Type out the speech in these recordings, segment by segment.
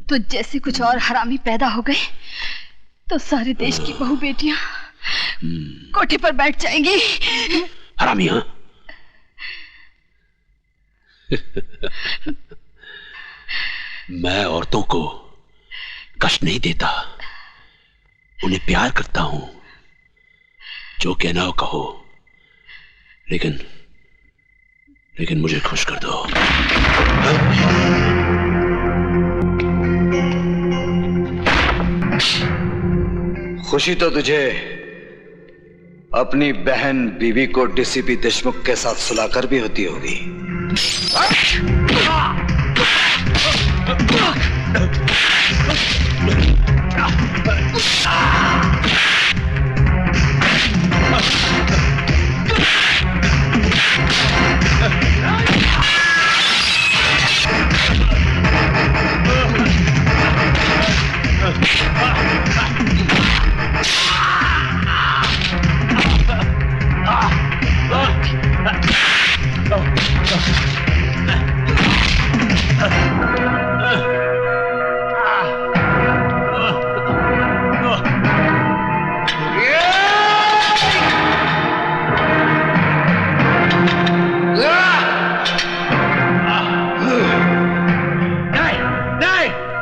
तो जैसे कुछ और हरामी पैदा हो गए तो सारे देश की बहू बेटियां कोठे पर बैठ जाएंगी। हरामी? हाँ। मैं औरतों को कष्ट नहीं देता, उन्हें प्यार करता हूं। जो कहना हो कहो, लेकिन मुझे खुश कर दो। खुशी तो तुझे अपनी बहन बीवी को डीसीपी देशमुख के साथ सुलाकर भी होती होगी।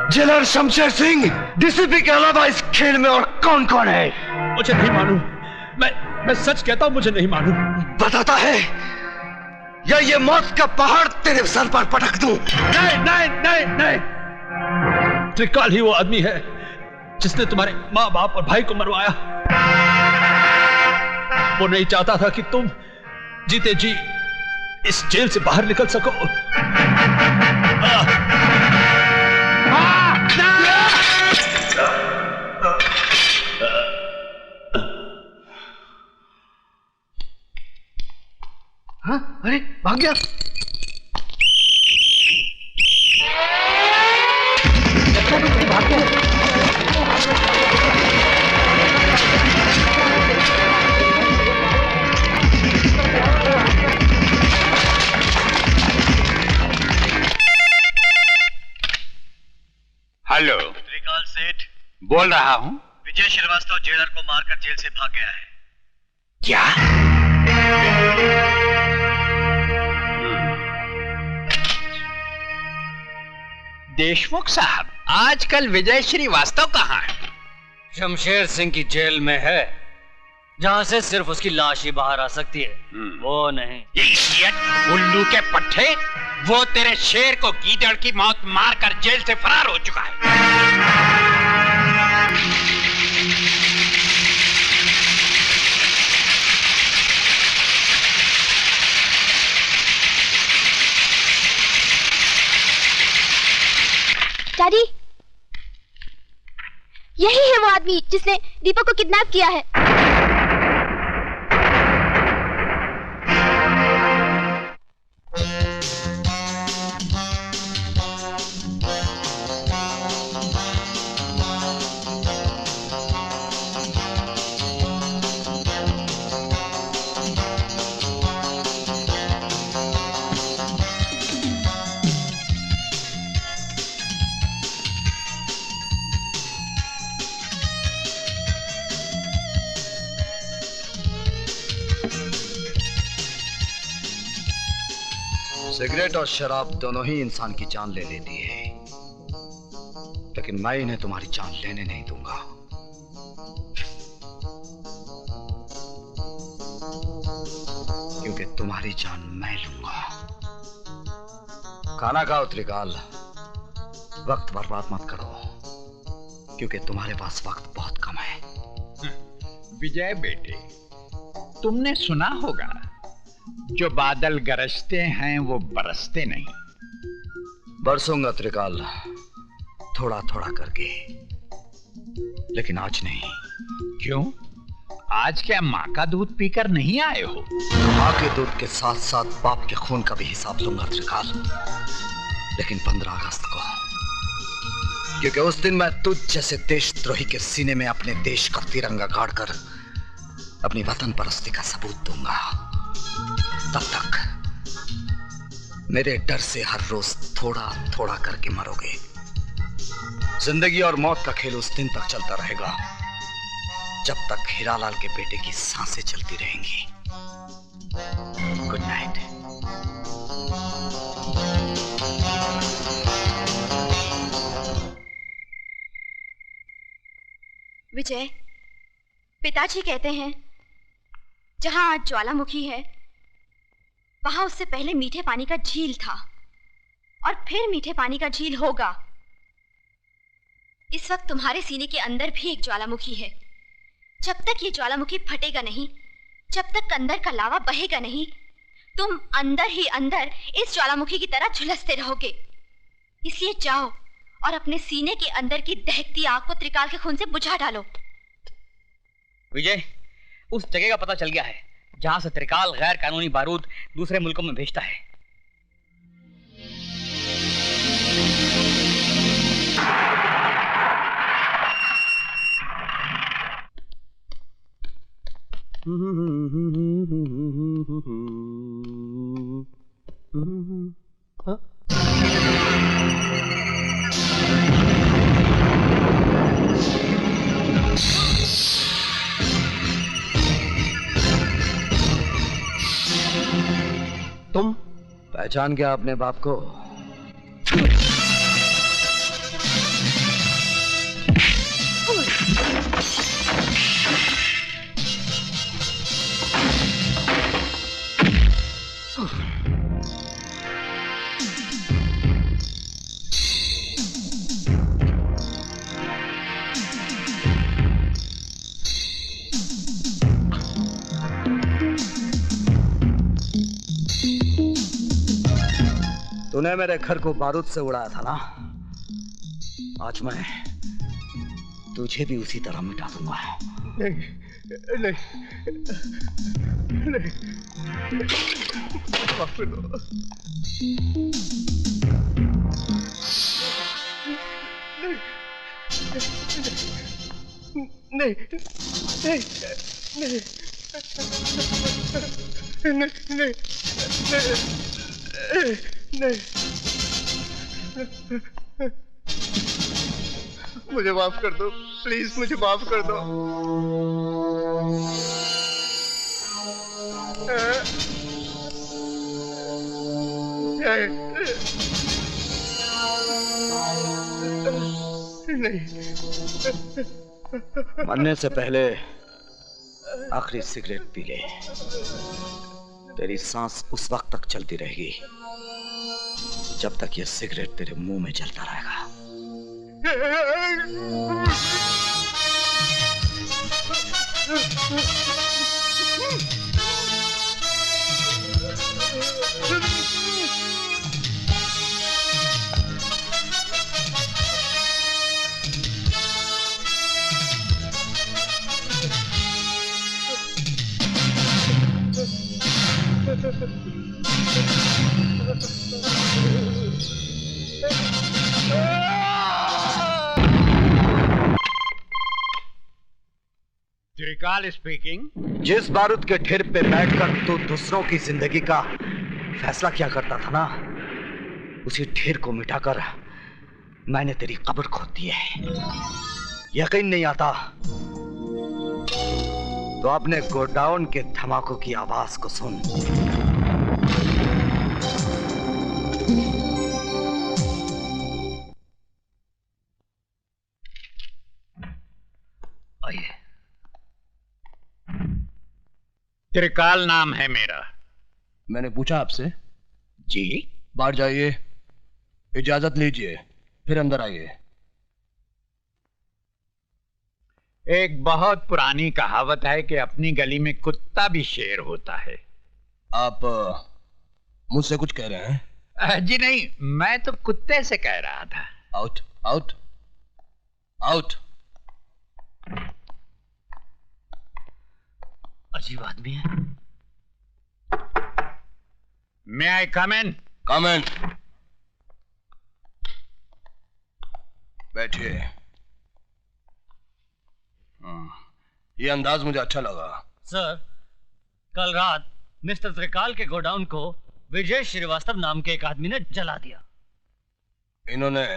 जेलर शमशेर सिंह, डीसीपी के अलावा इस खेल में और कौन कौन है? मुझे नहीं मालूम। मैं सच कहता हूं, मुझे नहीं मालूम। बताता है या ये मौत का पहाड़ तेरे सर पर पटक दूं? नहीं नहीं नहीं नहीं। त्रिकाल ही वो आदमी है जिसने तुम्हारे माँ बाप और भाई को मरवाया। वो नहीं चाहता था कि तुम जीते जी इस जेल से बाहर निकल सको। हाँ? अरे भाग गया। भाग गया। हेलो, त्रिकाल सेठ बोल रहा हूं। विजय श्रीवास्तव जेलर को मारकर जेल से भाग गया है। क्या? देशमुख साहब, आजकल विजय श्रीवास्तव कहाँ है? शमशेर सिंह की जेल में है, जहां से सिर्फ उसकी लाश ही बाहर आ सकती है। वो नहीं। उल्लू के पट्टे, वो तेरे शेर को गीदड़ की मौत मारकर जेल से फरार हो चुका है। डैडी, यही है वो आदमी जिसने दीपक को किडनैप किया है। सिगरेट और शराब दोनों ही इंसान की जान ले लेती है, लेकिन मैं इन्हें तुम्हारी जान लेने नहीं दूंगा। क्योंकि तुम्हारी जान मैं लूंगा। खाना खाओ त्रिकाल, वक्त बर्बाद मत करो, क्योंकि तुम्हारे पास वक्त बहुत कम है। विजय बेटे, तुमने सुना होगा, जो बादल गरजते हैं वो बरसते नहीं। बरसूंगा त्रिकाल, थोड़ा थोड़ा करके, लेकिन आज नहीं। क्यों? आज क्या माँ का दूध पीकर नहीं आए हो? माँ के दूध के साथ साथ बाप के खून का भी हिसाब लूंगा त्रिकाल, लेकिन 15 अगस्त को, क्योंकि उस दिन मैं तुझ जैसे देशद्रोही के सीने में अपने देश का तिरंगा गाड़कर अपनी वतन परस्ती का सबूत दूंगा। मेरे डर से हर रोज थोड़ा थोड़ा करके मरोगे। जिंदगी और मौत का खेल उस दिन तक चलता रहेगा जब तक हीरालाल के बेटे की सांसें चलती रहेंगी। Good night. विजय, पिताजी कहते हैं जहां आज ज्वालामुखी है वहां उससे पहले मीठे पानी का झील था और फिर मीठे पानी का झील होगा। इस वक्त तुम्हारे सीने के अंदर भी एक ज्वालामुखी है। जब तक ये ज्वालामुखी फटेगा नहीं, जब तक अंदर का लावा बहेगा नहीं, तुम अंदर ही अंदर इस ज्वालामुखी की तरह झुलसते रहोगे। इसलिए जाओ और अपने सीने के अंदर की दहकती आग को त्रिकाल के खून से बुझा डालो। विजय, उस जगह का पता चल गया है जहां से त्रिकाल गैर कानूनी बारूद दूसरे मुल्कों में भेजता है। तुम पहचान गया अपने बाप को? तूने मेरे घर को बारूद से उड़ाया था ना, आज मैं तुझे भी उसी तरह मिटा दूंगा। नहीं नहीं नहीं, माफ कर दो। नहीं नहीं नहीं नहीं नहीं, मुझे माफ कर दो, प्लीज मुझे माफ कर दो। नहीं, मरने से पहले आखिरी सिगरेट पी ले। तेरी सांस उस वक्त तक चलती रहेगी जब तक ये सिगरेट तेरे मुंह में जलता रहेगा। त्रिकाल स्पीकिंग। जिस बारूद के ढेर पे बैठकर तू दूसरों की जिंदगी का फैसला किया करता था ना, उसी ढेर को मिटाकर मैंने तेरी कब्र खोद दी है। यकीन नहीं आता तो अपने गोडाउन के धमाकों की आवाज को सुन। आइए। त्रिकाल नाम है मेरा। मैंने पूछा आपसे। जी? बाहर जाइए, इजाजत लीजिए, फिर अंदर आइए। एक बहुत पुरानी कहावत है कि अपनी गली में कुत्ता भी शेर होता है। आप मुझसे कुछ कह रहे हैं? जी नहीं, मैं तो कुत्ते से कह रहा था। Out out out. अजीब आदमी है। मे आई कम इन? कम इन। बैठिए। ये अंदाज मुझे अच्छा लगा। सर, कल रात मिस्टर त्रिकाल के गोडाउन को विजय श्रीवास्तव नाम के एक आदमी ने जला दिया। इन्होंने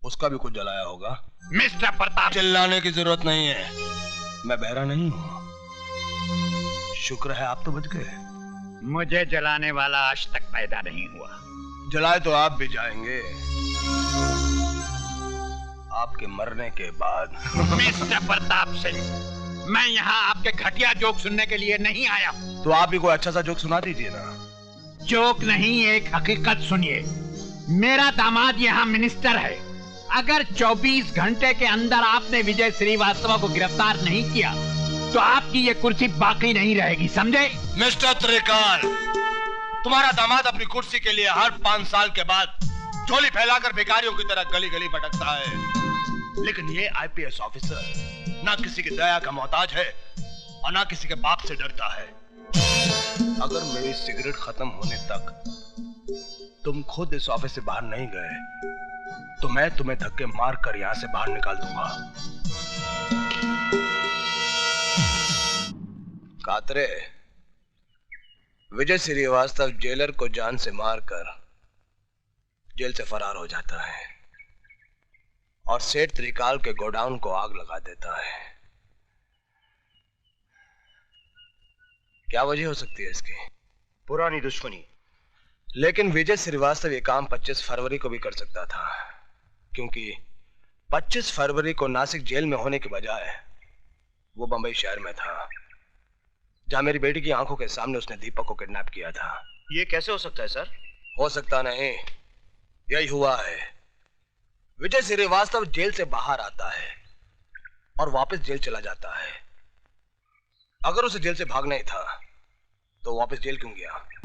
उसका भी कुछ जलाया होगा। मिस्टर प्रताप, चिल्लाने की जरूरत नहीं है, मैं बहरा नहीं हूं। शुक्र है आप तो बच गए। मुझे जलाने वाला आज तक पैदा नहीं हुआ। जलाए तो आप भी जाएंगे आपके मरने के बाद। मिस्टर प्रताप सिंह, मैं यहाँ आपके घटिया जोक सुनने के लिए नहीं आया। तो आप भी कोई अच्छा सा जोक सुना दीजिए ना। जोक नहीं, एक हकीकत सुनिए। मेरा दामाद यहाँ मिनिस्टर है। अगर 24 घंटे के अंदर आपने विजय श्रीवास्तव को गिरफ्तार नहीं किया तो आपकी ये कुर्सी बाकी नहीं रहेगी, समझे? मिस्टर त्रिकाल, तुम्हारा दामाद अपनी कुर्सी के लिए हर 5 साल के बाद झोली फैलाकर भिखारियों की तरह गली गली भटकता है, लेकिन ये आईपीएस ऑफिसर ना किसी की दया का मोहताज है और ना किसी के बाप से डरता है। अगर मेरी सिगरेट खत्म होने तक तुम खुद इस ऑफिस से बाहर नहीं गए तो मैं तुम्हें धक्के मार कर यहां से बाहर निकाल दूंगा। कातरे, विजय श्रीवास्तव जेलर को जान से मारकर जेल से फरार हो जाता है और सेठ त्रिकाल के गोडाउन को आग लगा देता है। क्या वजह हो सकती है इसकी? पुरानी दुश्मनी। लेकिन विजय श्रीवास्तव ये काम 25 फरवरी को भी कर सकता था, क्योंकि 25 फरवरी को नासिक जेल में होने के बजाय वो बंबई शहर में था, जहां मेरी बेटी की आंखों के सामने उसने दीपक को किडनैप किया था। ये कैसे हो सकता है सर? हो सकता नहीं, यही हुआ है। विजय श्रीवास्तव जेल से बाहर आता है और वापस जेल चला जाता है। अगर उसे जेल से भागना ही था तो वापस जेल क्यों गया?